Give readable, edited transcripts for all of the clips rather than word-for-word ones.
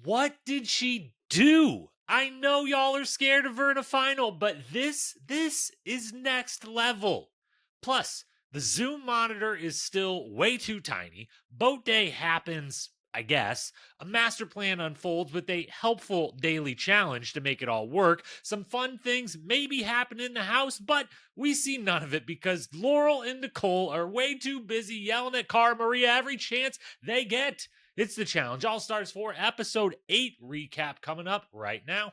What did she do? I know y'all are scared of her in a final, but this is next level. Plus, the Zoom monitor is still way too tiny. Boat day happens, I guess. A master plan unfolds with a helpful daily challenge to make it all work. Some fun things maybe happen in the house, but we see none of it because Laurel and Nicole are way too busy yelling at Cara Maria every chance they get. It's the Challenge All Stars 4 Episode 8 recap coming up right now.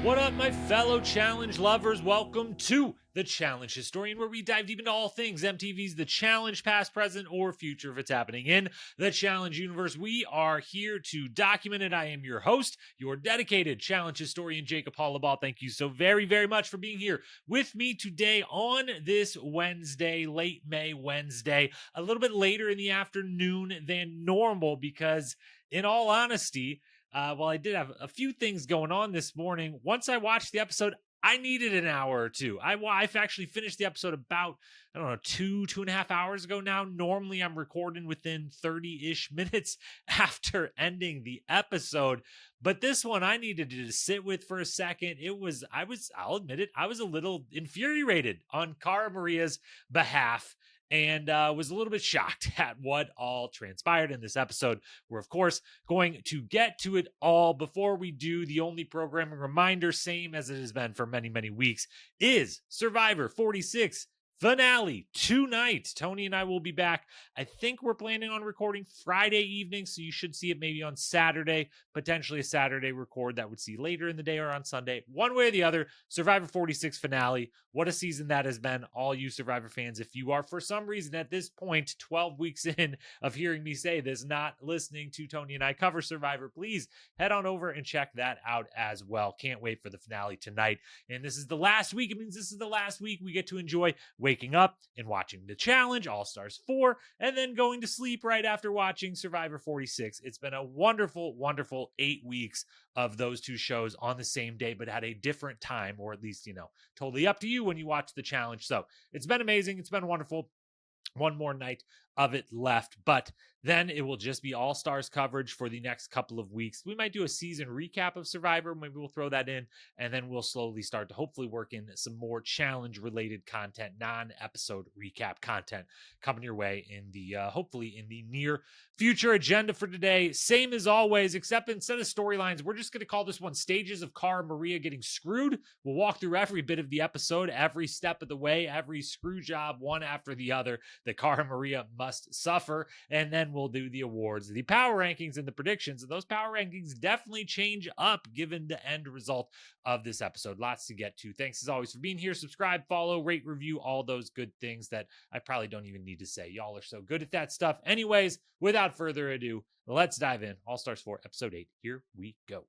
What up, my fellow challenge lovers? Welcome to The Challenge Historian, where we dive deep into all things MTV's The Challenge, past, present, or future if it's happening in the Challenge universe. We are here to document it. I am your host, your dedicated Challenge historian, Jacob Hollabaugh. Thank you so very, very much for being here with me today on this Wednesday, late May Wednesday, a little bit later in the afternoon than normal because, in all honesty, while I did have a few things going on this morning, once I watched the episode, I needed an hour or two. I've actually finished the episode about, 2.5 hours ago now. Normally I'm recording within 30-ish minutes after ending the episode. But this one I needed to sit with for a second. I'll admit it, I was a little infuriated on Cara Maria's behalf. And was a little bit shocked at what all transpired in this episode. We're, of course, going to get to it all. Before we do, the only programming reminder, same as it has been for many, many weeks, is Survivor 46 finale tonight. Tony and I will be back. I think we're planning on recording Friday evening, so you should see it maybe on Saturday, potentially a Saturday record that would see later in the day or on Sunday. One way or the other, Survivor 46 finale. What a season that has been, all you Survivor fans. If you are, for some reason at this point, 12 weeks in of hearing me say this, not listening to Tony and I cover Survivor, please head on over and check that out as well. Can't wait for the finale tonight. And this is the last week. It means this is the last week we get to enjoy waking up and watching The Challenge, All Stars 4, and then going to sleep right after watching Survivor 46. It's been a wonderful, wonderful 8 weeks of those two shows on the same day, but at a different time, or at least, totally up to you when you watch The Challenge. So it's been amazing. It's been wonderful. One more night of it left, but then it will just be All Stars coverage for the next couple of weeks. We might do a season recap of Survivor. Maybe we'll throw that in, and then we'll slowly start to hopefully work in some more challenge related content, non-episode recap content coming your way in the hopefully in the near future. Agenda for today, same as always, except instead of storylines, we're just going to call this one Stages of Cara Maria Getting Screwed. We'll walk through every bit of the episode, every step of the way, every screw job, one after the other, that Cara Maria must suffer, and then we'll do the awards, the power rankings, and the predictions. And those power rankings definitely change up given the end result of this episode. Lots to get to. Thanks as always for being here. Subscribe, follow, rate, review, all those good things that I probably don't even need to say. Y'all are so good at that stuff. Anyways, without further ado, let's dive in. All Stars 4, Episode 8. Here we go.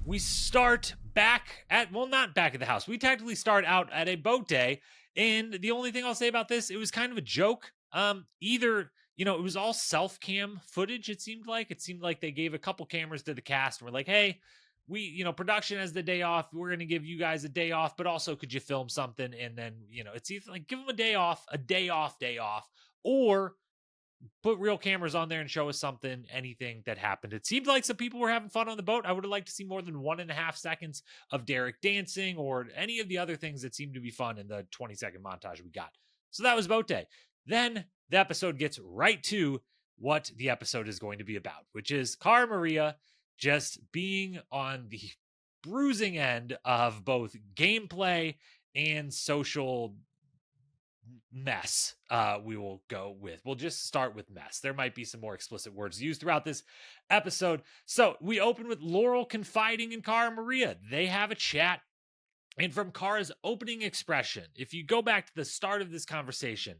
We start back at, not back at the house. We technically start out at a boat day. And the only thing I'll say about this, it was kind of a joke. Either, it was all self-cam footage, it seemed like. It seemed like they gave a couple cameras to the cast and were like, hey, we, production has the day off. We're going to give you guys a day off, but also could you film something? And then, it's either like give them a day off, or put real cameras on there and show us something, anything that happened. It seemed like some people were having fun on the boat. I would have liked to see more than 1.5 seconds of Derek dancing or any of the other things that seemed to be fun in the 20-second montage we got. So that was boat day. Then the episode gets right to what the episode is going to be about, which is Cara Maria just being on the bruising end of both gameplay and social mess. We will go with, we'll just start with mess. There might be some more explicit words used throughout this episode. So we open with Laurel confiding in Cara Maria. They have a chat. And from Cara's opening expression, if you go back to the start of this conversation,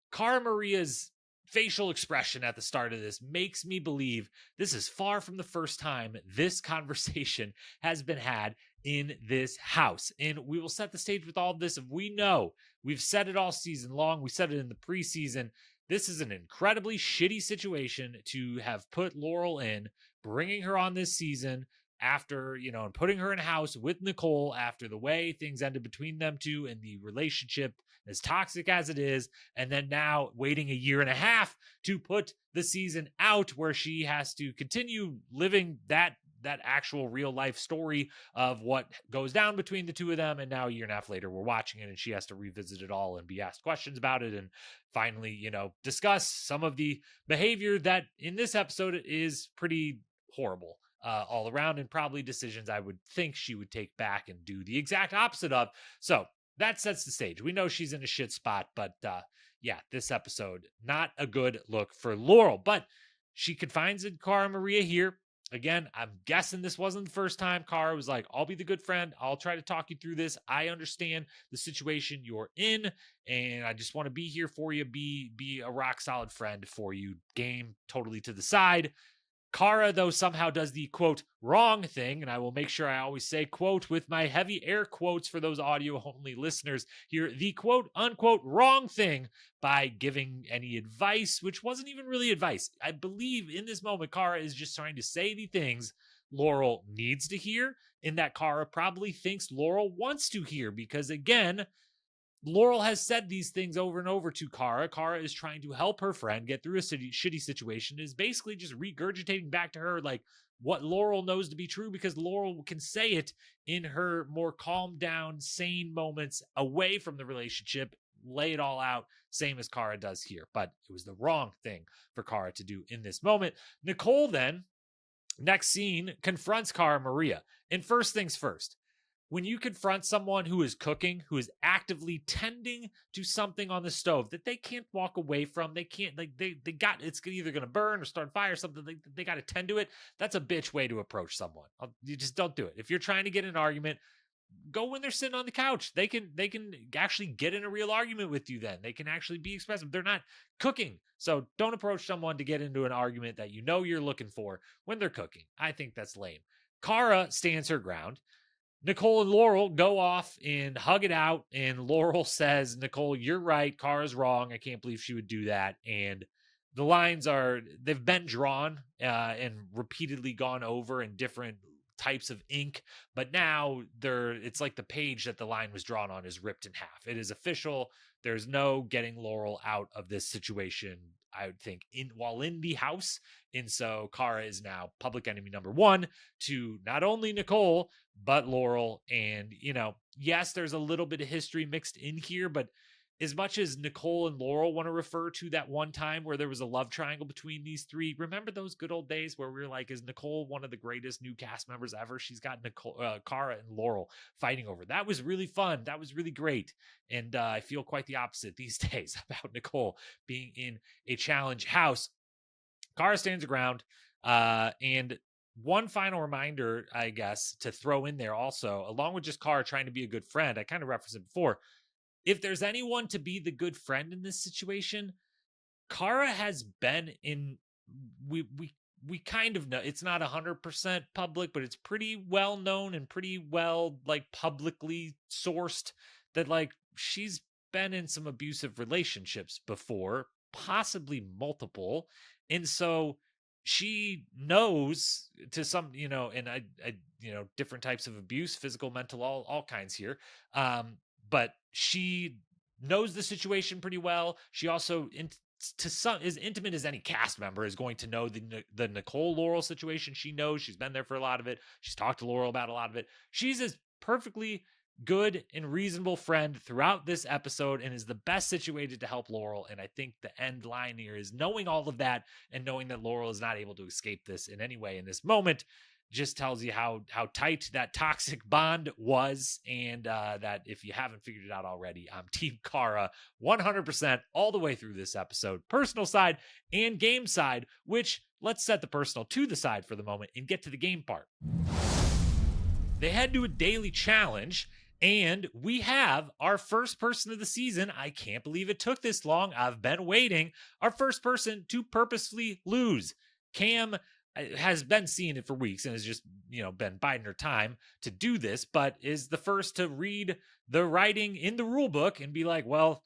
Cara Maria's facial expression at the start of this makes me believe this is far from the first time this conversation has been had in this house. And we will set the stage with all of this. We know we've said it all season long. We said it in the preseason. This is an incredibly shitty situation to have put Laurel in, bringing her on this season after, and putting her in a house with Nicole after the way things ended between them two and the relationship, as toxic as it is, and then now waiting a year and a half to put the season out where she has to continue living that actual real life story of what goes down between the two of them. And now a year and a half later, we're watching it and she has to revisit it all and be asked questions about it and finally, discuss some of the behavior that in this episode is pretty horrible all around, and probably decisions I would think she would take back and do the exact opposite of. So that sets the stage. We know she's in a shit spot, but yeah, this episode, not a good look for Laurel, but she confides in Cara Maria here. Again, I'm guessing this wasn't the first time Cara was like, I'll be the good friend. I'll try to talk you through this. I understand the situation you're in, and I just want to be here for you, be a rock solid friend for you. Game totally to the side. Cara, though, somehow does the, quote, wrong thing, and I will make sure I always say, quote, with my heavy air quotes for those audio-only listeners here, the, quote, unquote, wrong thing by giving any advice, which wasn't even really advice. I believe in this moment, Cara is just trying to say the things Laurel needs to hear, and that Cara probably thinks Laurel wants to hear, because, again, Laurel has said these things over and over to Cara. Cara is trying to help her friend get through a shitty situation, is basically just regurgitating back to her like what Laurel knows to be true, because Laurel can say it in her more calmed down, sane moments away from the relationship, lay it all out, same as Cara does here. But it was the wrong thing for Cara to do in this moment. Nicole then, next scene, confronts Cara Maria. And first things first, when you confront someone who is cooking, who is actively tending to something on the stove that they can't walk away from, they can't, like, they got, it's either going to burn or start fire or something, they got to tend to it. That's a bitch way to approach someone. You just don't do it. If you're trying to get an argument, go when they're sitting on the couch. They can actually get in a real argument with you then. They can actually be expressive. They're not cooking. So don't approach someone to get into an argument that you know you're looking for when they're cooking. I think that's lame. Cara stands her ground. Nicole and Laurel go off and hug it out, and Laurel says, Nicole, you're right. Cara's wrong. I can't believe she would do that. And the lines they've been drawn and repeatedly gone over in different types of ink, but now it's like the page that the line was drawn on is ripped in half. It is official. There's no getting Laurel out of this situation, I would think, while in the house. And so Cara is now public enemy number one to not only Nicole, but Laurel. And, yes, there's a little bit of history mixed in here, but as much as Nicole and Laurel want to refer to that one time where there was a love triangle between these three, remember those good old days where we were like, is Nicole one of the greatest new cast members ever? She's got Cara and Laurel fighting over. That was really fun. That was really great. And I feel quite the opposite these days about Nicole being in a challenge house. Cara stands her ground. And one final reminder, I guess, to throw in there also, along with just Cara trying to be a good friend, I kind of referenced it before. If there's anyone to be the good friend in this situation, Cara has been in. We kind of know it's not 100% public, but it's pretty well known and pretty well publicly sourced that she's been in some abusive relationships before, possibly multiple, and so she knows to some, and I different types of abuse, physical, mental, all kinds here. But she knows the situation pretty well. She also, to some, as intimate as any cast member is going to know the Nicole Laurel situation. She knows, she's been there for a lot of it. She's talked to Laurel about a lot of it. She's as perfectly good and reasonable friend throughout this episode and is the best situated to help Laurel. And I think the end line here is knowing all of that and knowing that Laurel is not able to escape this in any way in this moment just tells you how tight that toxic bond was. And that if you haven't figured it out already, I'm Team Cara 100% all the way through this episode, personal side and game side, which let's set the personal to the side for the moment and get to the game part. They head to a daily challenge, and we have our first person of the season. I can't believe it took this long. I've been waiting. Our first person to purposefully lose. Cam has been seeing it for weeks and has just, been biding her time to do this, but is the first to read the writing in the rule book and be like, well,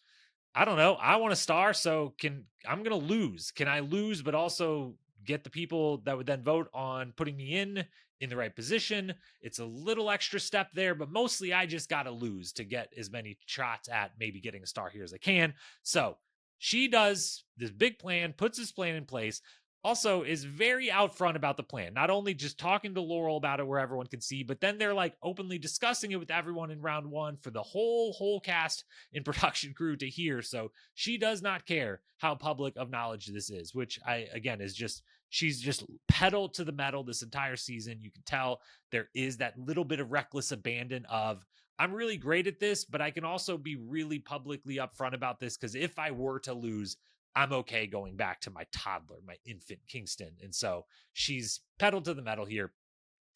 I don't know. I want a star, so I'm going to lose. Can I lose, but also get the people that would then vote on putting me in in the right position. It's a little extra step there, but mostly I just got to lose to get as many shots at maybe getting a star here as I can. So she does this big plan, puts this plan in place, also is very out front about the plan. Not only just talking to Laurel about it where everyone can see, but then they're like openly discussing it with everyone in round one for the whole cast and production crew to hear. So she does not care how public of knowledge this is, which again is just, she's just pedal to the metal this entire season. You can tell there is that little bit of reckless abandon of, I'm really great at this, but I can also be really publicly upfront about this because if I were to lose, I'm okay going back to my toddler, my infant Kingston. And so she's pedal to the metal here.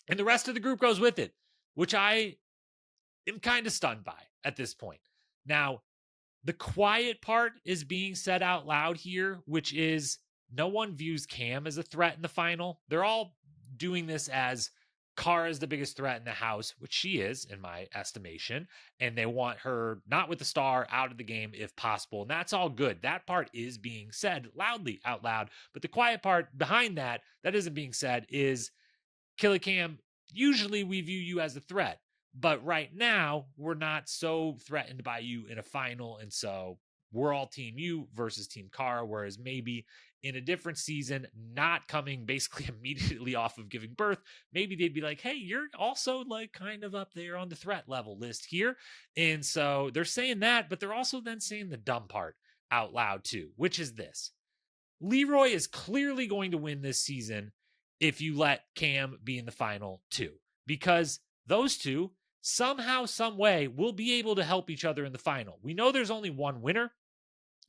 And the rest of the group goes with it, which I am kind of stunned by at this point. Now, the quiet part is being said out loud here, which is no one views Cam as a threat in the final. They're all doing this as Cara is the biggest threat in the house, which she is, in my estimation. And they want her not with the star, out of the game if possible. And that's all good. That part is being said loudly out loud. But the quiet part behind that isn't being said is, Killer Cam, usually we view you as a threat. But right now, we're not so threatened by you in a final. And so we're all team you versus team Cara. Whereas maybe in a different season, not coming basically immediately off of giving birth, maybe they'd be like, hey, you're also like kind of up there on the threat level list here. And so they're saying that, but they're also then saying the dumb part out loud too, which is this. Leroy is clearly going to win this season if you let Cam be in the final too, because those two somehow, some way will be able to help each other in the final. We know there's only one winner,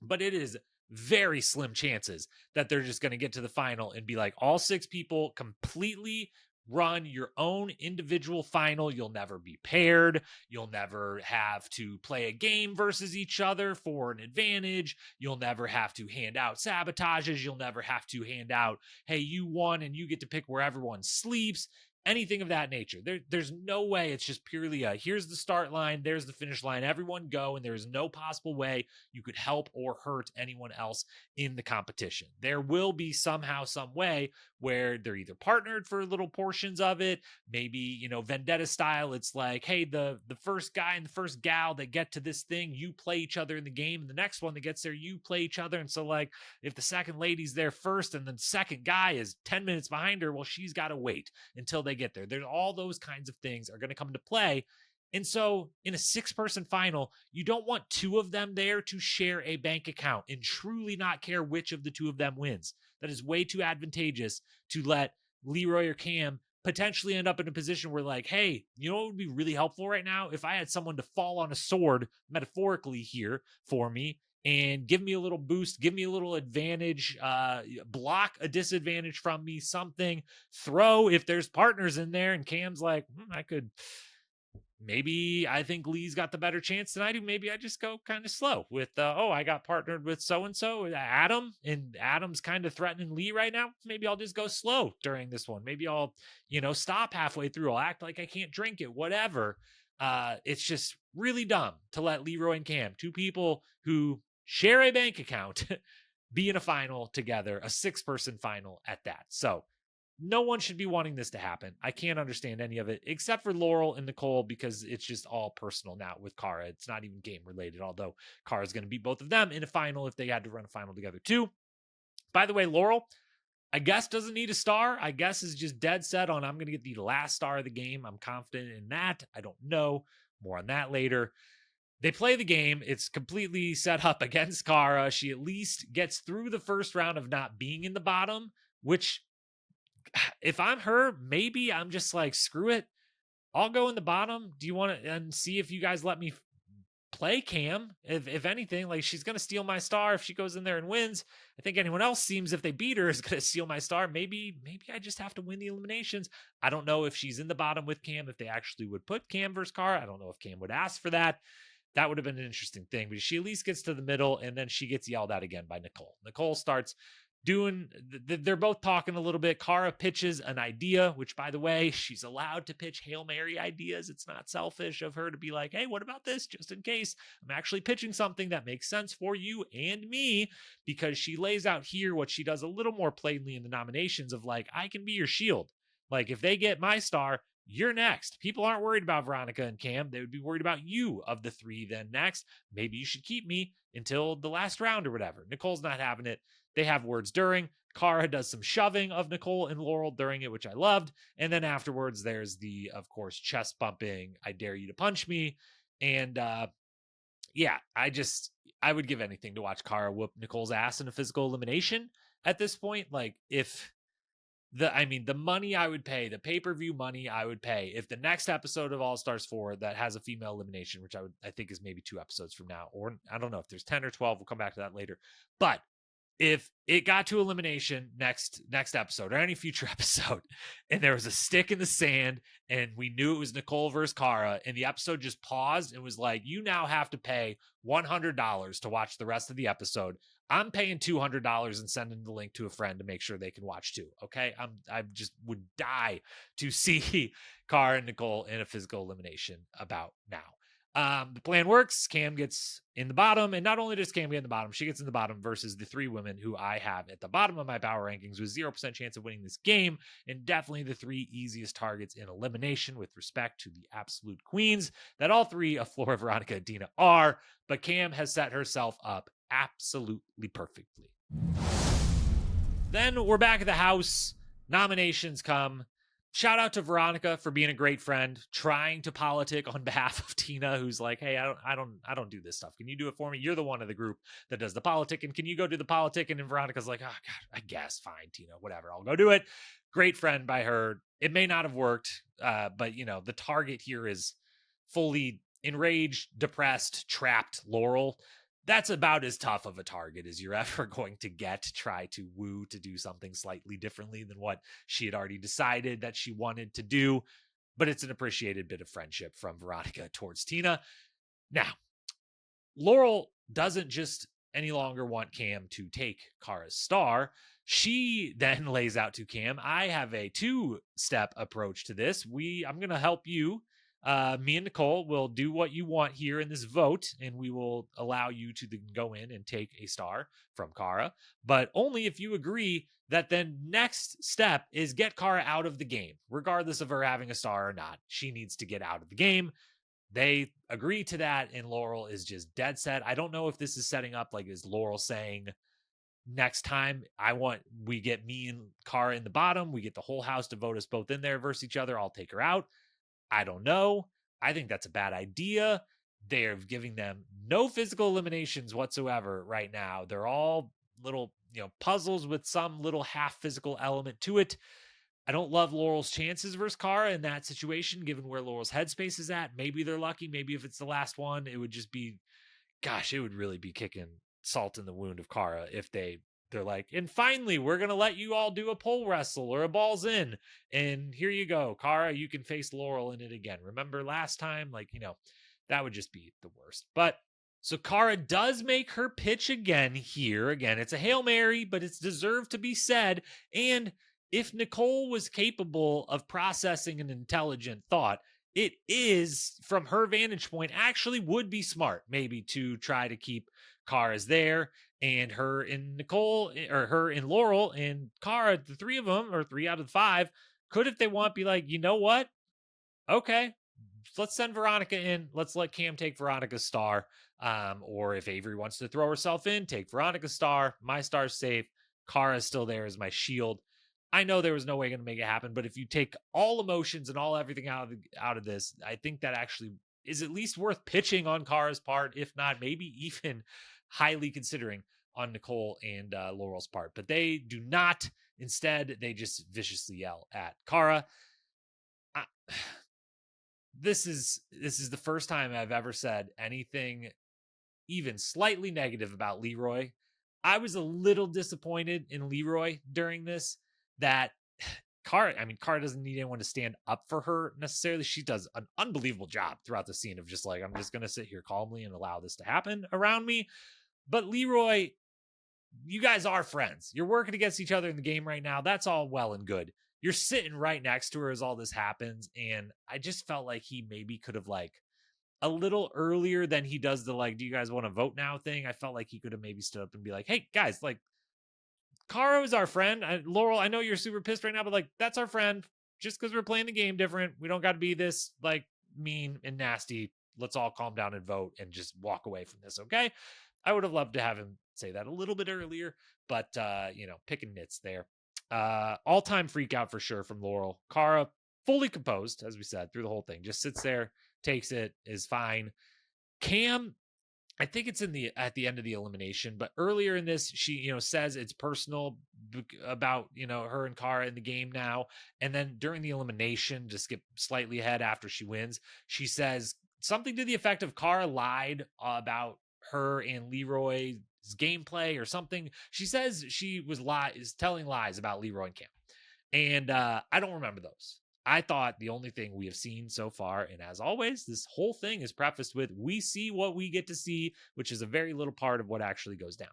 but it is very slim chances that they're just going to get to the final and be like all six people completely run your own individual final. You'll never be paired. You'll never have to play a game versus each other for an advantage. You'll never have to hand out sabotages. You'll never have to hand out, hey, you won and you get to pick where everyone sleeps. Anything of that nature. There's no way. It's just purely here's the start line, there's the finish line, everyone go, and there is no possible way you could help or hurt anyone else in the competition. There will be somehow, some way where they're either partnered for little portions of it, maybe, Vendetta style. It's like, hey, the first guy and the first gal that get to this thing, you play each other in the game, and the next one that gets there, you play each other. And so like if the second lady's there first and the second guy is 10 minutes behind her, well, she's got to wait until they get there. There's all those kinds of things are going to come into play. And so in a 6-person final, you don't want two of them there to share a bank account and truly not care which of the two of them wins. That is way too advantageous to let Leroy or Cam potentially end up in a position where like, hey, you know what would be really helpful right now? If I had someone to fall on a sword, metaphorically here, for me, and give me a little boost, give me a little advantage, block a disadvantage from me, something, throw if there's partners in there. And Cam's like, I could, maybe I think Lee's got the better chance than I do. Maybe I just go kind of slow with, I got partnered with so-and-so, Adam, and Adam's kind of threatening Lee right now. Maybe I'll just go slow during this one. Maybe I'll, stop halfway through. I'll act like I can't drink it, whatever. It's just really dumb to let Leroy and Cam, two people who share a bank account, be in a final together, a 6-person final at that. So no one should be wanting this to happen. I can't understand any of it except for Laurel and Nicole, because it's just all personal now with Cara. It's not even game related, although Cara's going to beat both of them in a final if they had to run a final together too. By the way, Laurel, I guess doesn't need a star. I guess is just dead set on, I'm going to get the last star of the game. I'm confident in that. I don't know. More on that later. They play the game. It's completely set up against Cara. She at least gets through the first round of not being in the bottom, which if I'm her, maybe I'm just like, screw it. I'll go in the bottom. Do you want to and see if you guys let me play Cam? If anything, like she's going to steal my star if she goes in there and wins. I think anyone else seems if they beat her is going to steal my star. Maybe I just have to win the eliminations. I don't know if she's in the bottom with Cam, if they actually would put Cam versus Cara. I don't know if Cam would ask for that. That would have been an interesting thing, but she at least gets to the middle, and then she gets yelled at again by Nicole. Nicole starts doing, they're both talking a little bit. Cara pitches an idea, which, by the way, she's allowed to pitch Hail Mary ideas. It's not selfish of her to be like, hey, what about this? Just in case I'm actually pitching something that makes sense for you and me, because she lays out here what she does a little more plainly in the nominations of like, I can be your shield. Like, if they get my star, you're next. People aren't worried about Veronica and Cam. They would be worried about you of the three then next. Maybe you should keep me until the last round or whatever. Nicole's not having it. They have words during. Cara does some shoving of Nicole and Laurel during it, which I loved. And then afterwards, there's the, of course, chest bumping, I dare you to punch me. And yeah, I would give anything to watch Cara whoop Nicole's ass in a physical elimination at this point. Like, if the money I would pay, the pay-per-view money I would pay, if the next episode of All Stars 4 that has a female elimination, which I think is maybe 2 episodes from now, or I don't know if there's 10 or 12, we'll come back to that later. But if it got to elimination next episode or any future episode, and there was a stick in the sand and we knew it was Nicole versus Cara, and the episode just paused and was like, you now have to pay $100 to watch the rest of the episode, I'm paying $200 and sending the link to a friend to make sure they can watch too. Okay. I just would die to see Cara and Nicole in a physical elimination about now. The plan works. Cam gets in the bottom, and not only does Cam get in the bottom, she gets in the bottom versus the 3 women who I have at the bottom of my power rankings with 0% chance of winning this game, and definitely the 3 easiest targets in elimination with respect to the absolute queens that all 3 of Flora, Veronica, and Dina are. But Cam has set herself up absolutely perfectly. Then we're back at the house. Nominations come. Shout out to Veronica for being a great friend, trying to politic on behalf of Tina, who's like, hey, I don't do this stuff. Can you do it for me? You're the one of the group that does the politic, and can you go do the politic? And then Veronica's like, oh God, I guess, fine, Tina, whatever, I'll go do it. Great friend by her. It may not have worked, but the target here is fully enraged, depressed, trapped Laurel. That's about as tough of a target as you're ever going to get to try to woo to do something slightly differently than what she had already decided that she wanted to do. But it's an appreciated bit of friendship from Veronica towards Tina. Now, Laurel doesn't just any longer want Cam to take Cara's star. She then lays out to Cam, I have a 2-step approach to this. I'm going to help you. Me and Nicole will do what you want here in this vote, and we will allow you to go in and take a star from Cara, but only if you agree that the next step is get Cara out of the game, regardless of her having a star or not. She needs to get out of the game. They agree to that, and Laurel is just dead set. I don't know if this is setting up, like, is Laurel saying, next time we get me and Cara in the bottom, we get the whole house to vote us both in there versus each other, I'll take her out. I don't know. I think that's a bad idea. They're giving them no physical eliminations whatsoever right now. They're all little, puzzles with some little half physical element to it. I don't love Laurel's chances versus Cara in that situation, given where Laurel's headspace is at. Maybe they're lucky. Maybe if it's the last one, it would just be, it would really be kicking salt in the wound of Cara if they're like, and finally, we're going to let you all do a pole wrestle or a balls in. And here you go, Cara, you can face Laurel in it again. Remember last time? That would just be the worst. But so Cara does make her pitch again here. Again, it's a Hail Mary, but it's deserved to be said. And if Nicole was capable of processing an intelligent thought, it is, from her vantage point, actually would be smart maybe to try to keep Cara's there, and her and Nicole, or her and Laurel and Cara, the 3 of them, or 3 out of 5, could, if they want, be like, you know what? Okay, let's send Veronica in. Let's let Cam take Veronica's star. Or if Averey wants to throw herself in, take Veronica's star. My star's safe. Cara's still there as my shield. I know there was no way going to make it happen, but if you take all emotions and everything out of this, I think that actually is at least worth pitching on Cara's part, if not maybe even highly considering on Nicole and Laurel's part. But they do not. Instead, they just viciously yell at Cara. This is the first time I've ever said anything even slightly negative about Leroy. I was a little disappointed in Leroy during this, that Cara doesn't need anyone to stand up for her necessarily. She does an unbelievable job throughout the scene of just like, I'm just going to sit here calmly and allow this to happen around me. But Leroy, you guys are friends. You're working against each other in the game right now. That's all well and good. You're sitting right next to her as all this happens. And I just felt like he maybe could have, like, a little earlier than he does the, like, do you guys want to vote now thing. I felt like he could have maybe stood up and be like, hey guys, like, Cara is our friend. Laurel, I know you're super pissed right now, but like, that's our friend. just because we're playing the game different. We don't got to be this like mean and nasty. Let's all calm down and vote and just walk away from this. Okay. I would have loved to have him say that a little bit earlier, but picking nits there. All-time freak out for sure from Laurel. Cara, fully composed, as we said, through the whole thing. Just sits there, takes it, is fine. Cam, I think it's at the end of the elimination, but earlier in this, she, says it's personal about, her and Cara in the game now. And then during the elimination, just skip slightly ahead after she wins, she says something to the effect of Cara lied about her and Leroy's gameplay or something. She says she is telling lies about Leroy and Cam. And I don't remember those. I thought the only thing we have seen so far, and as always, this whole thing is prefaced with, we see what we get to see, which is a very little part of what actually goes down.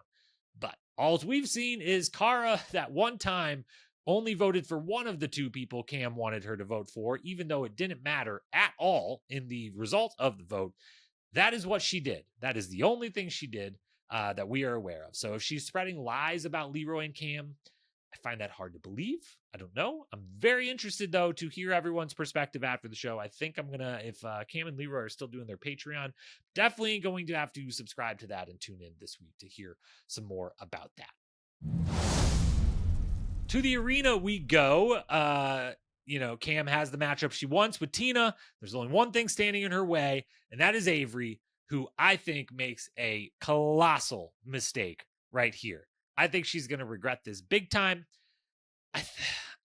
But all we've seen is Cara, that one time, only voted for one of the two people Cam wanted her to vote for, even though it didn't matter at all in the result of the vote. That is what she did. That is the only thing she did that we are aware of. So if she's spreading lies about Leroy and Cam, I find that hard to believe. I don't know. I'm very interested, though, to hear everyone's perspective after the show. I think I'm going to, if Cam and Leroy are still doing their Patreon, definitely going to have to subscribe to that and tune in this week to hear some more about that. To the arena we go. Cam has the matchup she wants with Tina. There's only one thing standing in her way, and that is Averey, who I think makes a colossal mistake right here. I think she's going to regret this big time.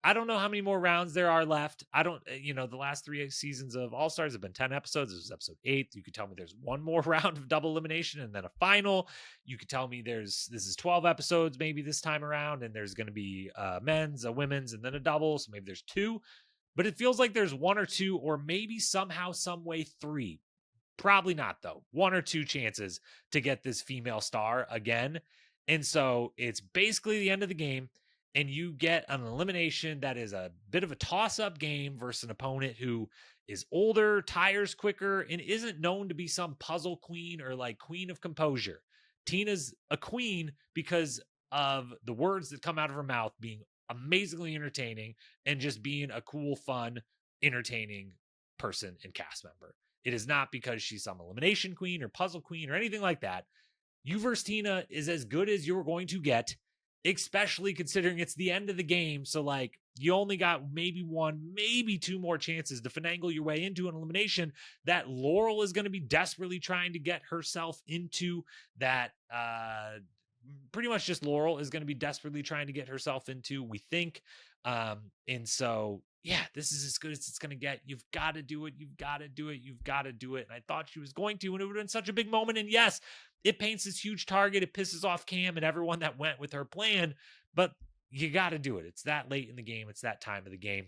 I don't know how many more rounds there are left. I don't, the last 3 seasons of All Stars have been 10 episodes. This is episode 8. You could tell me there's one more round of double elimination and then a final. You could tell me this is 12 episodes maybe this time around, and there's going to be a men's, a women's, and then a double. So maybe there's 2. But it feels like there's 1 or 2, or maybe somehow, some way 3. Probably not, though. 1 or 2 chances to get this female star again. And so it's basically the end of the game, and you get an elimination that is a bit of a toss-up game versus an opponent who is older, tires quicker, and isn't known to be some puzzle queen or like queen of composure. Tina's a queen because of the words that come out of her mouth being amazingly entertaining and just being a cool, fun, entertaining person and cast member. It is not because she's some elimination queen or puzzle queen or anything like that. You versus Tina is as good as you're going to get, especially considering it's the end of the game. So, you only got maybe 1, maybe 2 more chances to finagle your way into an elimination that Laurel is going to be desperately trying to get herself into. That pretty much just Laurel is going to be desperately trying to get herself into, we think. And so, yeah, this is as good as it's going to get. You've got to do it. You've got to do it. You've got to do it. And I thought she was going to, and it would have been such a big moment. And yes, it paints this huge target. It pisses off Cam and everyone that went with her plan, but you got to do it. It's that late in the game. It's that time of the game.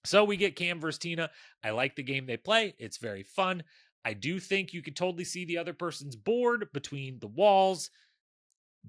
So we get Cam versus Tina. I like the game they play. It's very fun. I do think you could totally see the other person's board between the walls.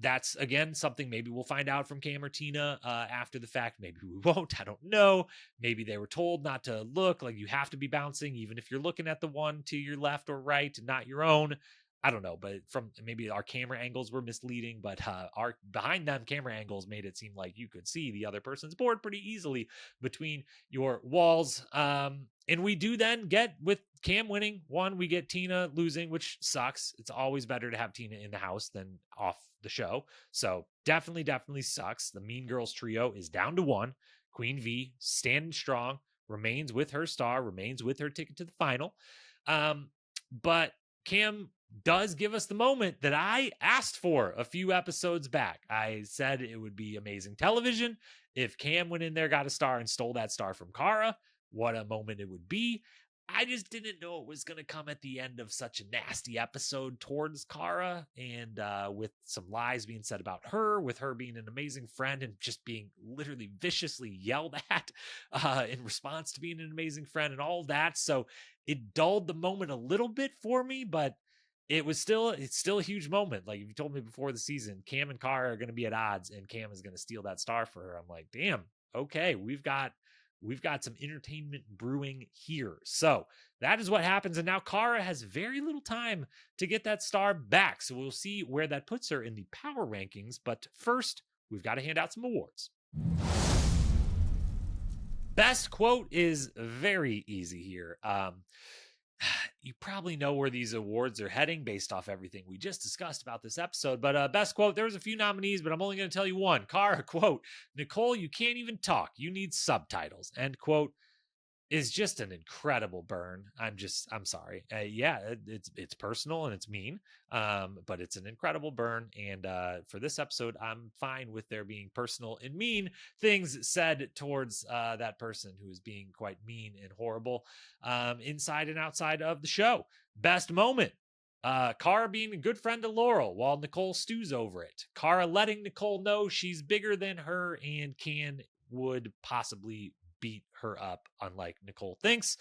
That's, again, something maybe we'll find out from Cam or Tina after the fact. Maybe we won't. I don't know. Maybe they were told not to look, like you have to be bouncing, even if you're looking at the one to your left or right, not your own. I don't know, but from maybe our camera angles were misleading, but our behind them camera angles made it seem like you could see the other person's board pretty easily between your walls. And we do then get, with Cam winning, 1, we get Tina losing, which sucks. It's always better to have Tina in the house than off the show. So definitely sucks. The Mean Girls trio is down to 1. Queen V standing strong, remains with her star, remains with her ticket to the final. But Cam does give us the moment that I asked for a few episodes back. I said it would be amazing television if Cam went in there, got a star, and stole that star from Cara. What a moment it would be. I just didn't know it was going to come at the end of such a nasty episode towards Cara, and with some lies being said about her, with her being an amazing friend and just being literally viciously yelled at in response to being an amazing friend and all that. So it dulled the moment a little bit for me, but it's still a huge moment. Like, if you told me before the season, Cam and Cara are going to be at odds and Cam is going to steal that star for her, I'm like, damn, okay, we've got some entertainment brewing here. So that is what happens. And now Cara has very little time to get that star back. So we'll see where that puts her in the power rankings. But first, we've got to hand out some awards. Best quote is very easy here. You probably know where these awards are heading based off everything we just discussed about this episode. But best quote, there was a few nominees, but I'm only going to tell you one. Cara, quote, Nicole, you can't even talk. You need subtitles. End quote. Is just an incredible burn. I'm sorry. Yeah, it's personal and it's mean, but it's an incredible burn. And for this episode, I'm fine with there being personal and mean things said towards that person who is being quite mean and horrible, inside and outside of the show. Best moment. Cara being a good friend to Laurel while Nicole stews over it. Cara letting Nicole know she's bigger than her and would possibly beat her up, unlike Nicole thinks.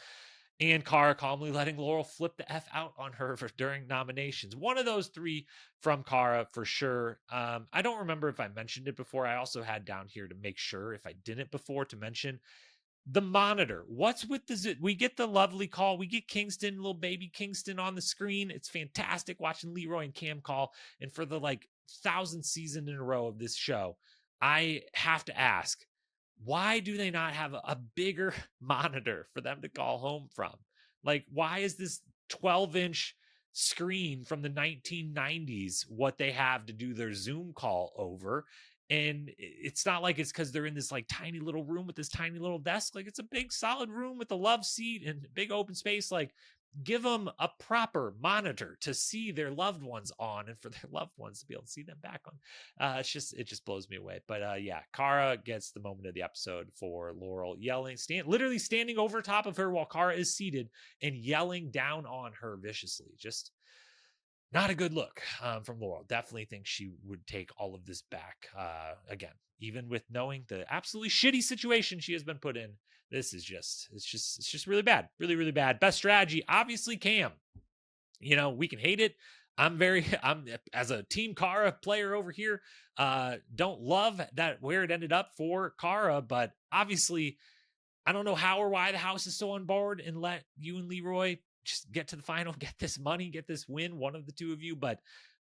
And Cara calmly letting Laurel flip the F out on her during nominations. One of those three from Cara for sure. I don't remember if I mentioned it before. I also had down here to make sure if I didn't before to mention the monitor. What's with we get the lovely call. We get Kingston, little baby Kingston on the screen. It's fantastic watching Leroy and Cam call. And for the 1,000th season in a row of this show, I have to ask, why do they not have a bigger monitor for them to call home from? Why is this 12-inch screen from the 1990s what they have to do their Zoom call over? And it's not like it's because they're in this tiny little room with this tiny little desk. It's a big solid room with a love seat and big open space. Give them a proper monitor to see their loved ones on, and for their loved ones to be able to see them back on. It just blows me away. But yeah, Cara gets the moment of the episode for Laurel yelling, literally standing over top of her while Cara is seated and yelling down on her viciously. Just not a good look from Laurel. Definitely think she would take all of this back again, even with knowing the absolutely shitty situation she has been put in. This is it's just really bad. Really, really bad. Best strategy, obviously Cam. We can hate it. I'm as a Team Cara player over here, don't love that where it ended up for Cara, but obviously I don't know how or why the house is so on board and let you and Leroy just get to the final, get this money, get this win, one of the two of you. But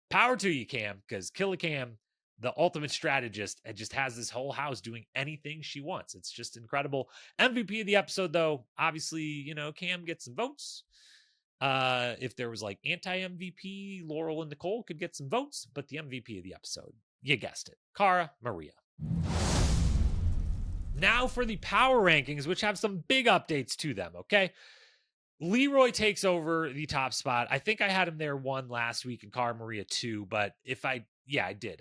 power to you, Cam, because Killer Cam, the ultimate strategist, and just has this whole house doing anything she wants. It's just incredible. MVP of the episode, though, obviously, Cam gets some votes. If there was anti-MVP, Laurel and Nicole could get some votes, but the MVP of the episode, you guessed it, Cara Maria. Now for the power rankings, which have some big updates to them, okay? Leroy takes over the top spot. I think I had him there 1 last week and Cara Maria 2, but I did.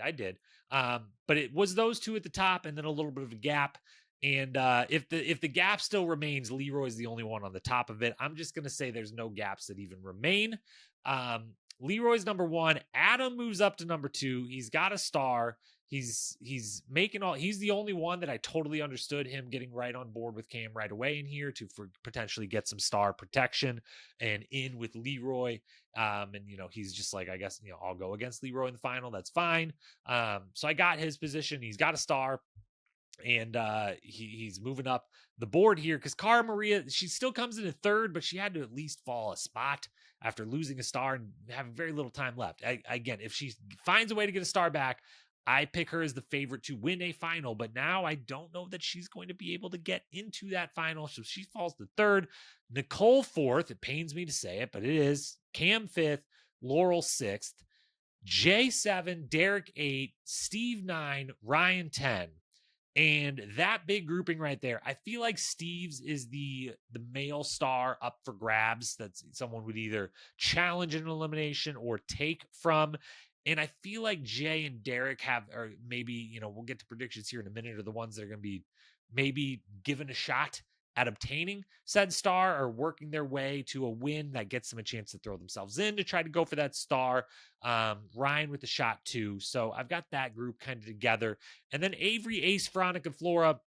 But it was those two at the top and then a little bit of a gap. And if the gap still remains, Leroy's the only one on the top of it. I'm just going to say there's no gaps that even remain. Leroy's number 1. Adam moves up to number 2. He's got a star. He's the only one that I totally understood him getting right on board with Cam right away in here to potentially get some star protection and in with Leroy. And he's just I guess, I'll go against Leroy in the final. That's fine. So I got his position. He's got a star. And he's moving up the board here because Cara Maria, she still comes in at 3rd, but she had to at least fall a spot after losing a star and having very little time left. Again, if she finds a way to get a star back, I pick her as the favorite to win a final, but now I don't know that she's going to be able to get into that final. So she falls to 3rd, Nicole 4th. It pains me to say it, but it is. Cam 5th, Laurel 6th, Jay 7, Derek 8, Steve 9, Ryan 10. And that big grouping right there, I feel like Steve's is the male star up for grabs that someone would either challenge an elimination or take from. And I feel like Jay and Derek or maybe, we'll get to predictions here in a minute, are the ones that are going to be maybe given a shot at obtaining said star or working their way to a win that gets them a chance to throw themselves in to try to go for that star. Ryan with the shot too. So I've got that group kind of together. And then Averey, Ace, Veronica, Flora.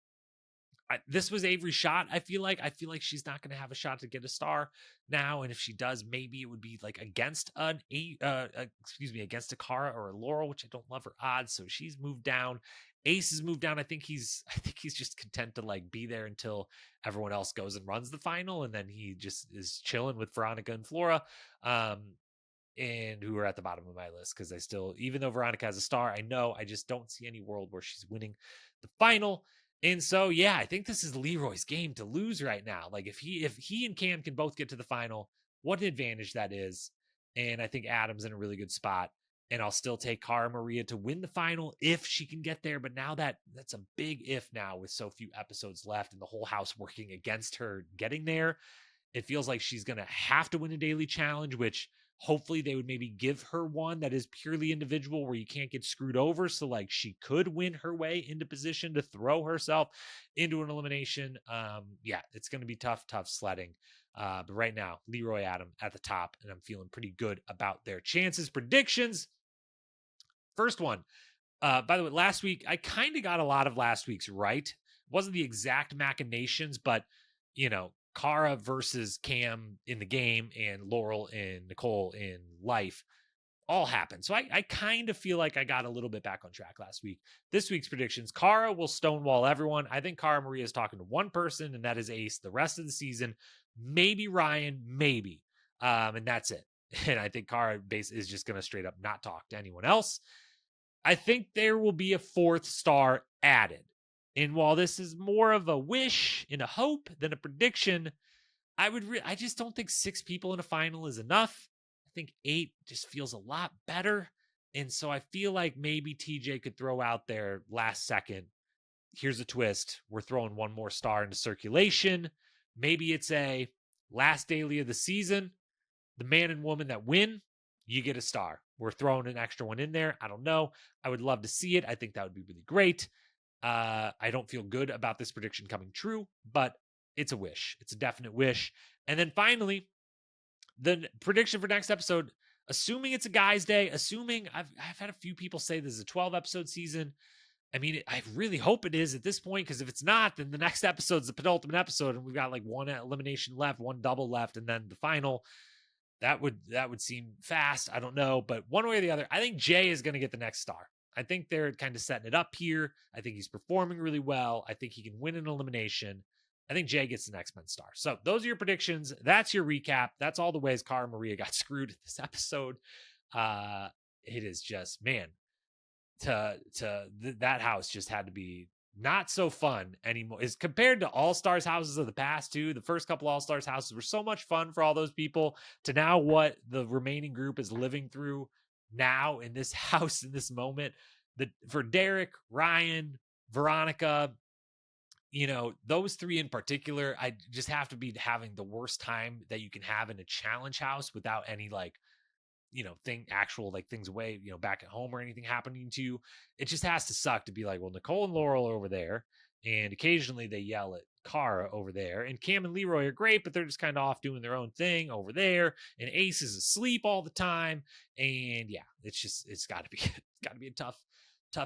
This was Averey's shot. I feel like she's not going to have a shot to get a star now. And if she does, maybe it would be against against a Cara or a Laurel, which I don't love her odds. So she's moved down. Ace has moved down. I think he's just content to be there until everyone else goes and runs the final. And then he just is chilling with Veronica and Flora. And who are at the bottom of my list. Cause even though Veronica has a star, I just don't see any world where she's winning the final. And so, yeah, I think this is Leroy's game to lose right now. Like if he and Cam can both get to the final, what an advantage that is. And I think Adam's in a really good spot. And I'll still take Cara Maria to win the final if she can get there. But now that's a big if now with so few episodes left and the whole house working against her getting there. It feels like she's going to have to win a daily challenge, which hopefully they would maybe give her one that is purely individual where you can't get screwed over. So like she could win her way into position to throw herself into an elimination. Yeah, it's going to be tough sledding. But right now, Leroy Adam at the top, and I'm feeling pretty good about their chances. Predictions. First one. By the way, last week, I kind of got a lot of last week's right. It wasn't the exact machinations, but, Cara versus Cam in the game and Laurel and Nicole in life all happened. So I kind of feel like I got a little bit back on track last week. This week's predictions, Cara will stonewall everyone. I think Cara Maria is talking to one person, and that is Ace the rest of the season. Maybe Ryan, maybe. And that's it. And I think Cara is just going to straight up not talk to anyone else. I think there will be a fourth star added. And while this is more of a wish and a hope than a prediction, I just don't think 6 people in a final is enough. I think 8 just feels a lot better. And so I feel like maybe TJ could throw out there last second. Here's a twist. We're throwing one more star into circulation. Maybe it's a last daily of the season. The man and woman that win, you get a star. We're throwing an extra one in there. I don't know. I would love to see it. I think that would be really great. I don't feel good about this prediction coming true, but it's a wish. It's a definite wish. And then finally, the prediction for next episode, assuming it's a guy's day, assuming I've had a few people say this is a 12 episode season. I mean, I really hope it is at this point, because if it's not, then the next episode is the penultimate episode, and we've got like one elimination left, one double left, and then the final. That would seem fast. I don't know, but one way or the other, I think Jay is going to get the next star. I think they're kind of setting it up here. I think he's performing really well. I think he can win an elimination. I think Jay gets the next men's star. So those are your predictions. That's your recap. That's all the ways Cara Maria got screwed this episode. It is just, man, that house just had to be not so fun anymore. Is compared to All-Stars houses of the past too. The first couple All-Stars houses were so much fun for all those people, to now what the remaining group is living through now in this house in this moment. For Derek, Ryan, Veronica, those 3 in particular, I just have to be having the worst time that you can have in a challenge house without any things away, back at home or anything happening to you. It just has to suck to be like, well, Nicole and Laurel are over there, and occasionally they yell at Cara over there, and Cam and Leroy are great, but they're just kind of off doing their own thing over there, and Ace is asleep all the time. And yeah, it's got to be a tough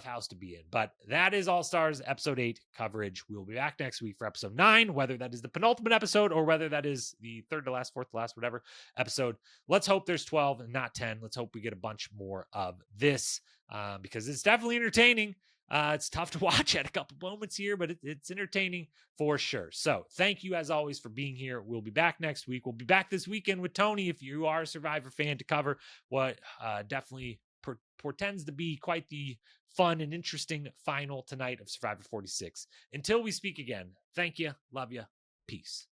house to be in. But that is All Stars episode 8 coverage. We'll be back next week for episode 9, whether that is the penultimate episode or whether that is the third to last, fourth to last, whatever episode. Let's hope there's 12 and not 10. Let's hope we get a bunch more of this, because it's definitely entertaining. It's tough to watch at a couple moments here, but it's entertaining for sure. So thank you as always for being here. We'll be back next week. We'll be back this weekend with Tony, if you are a Survivor fan, to cover what definitely portends to be quite the fun and interesting final tonight of Survivor 46. Until we speak again, thank you, love you, peace.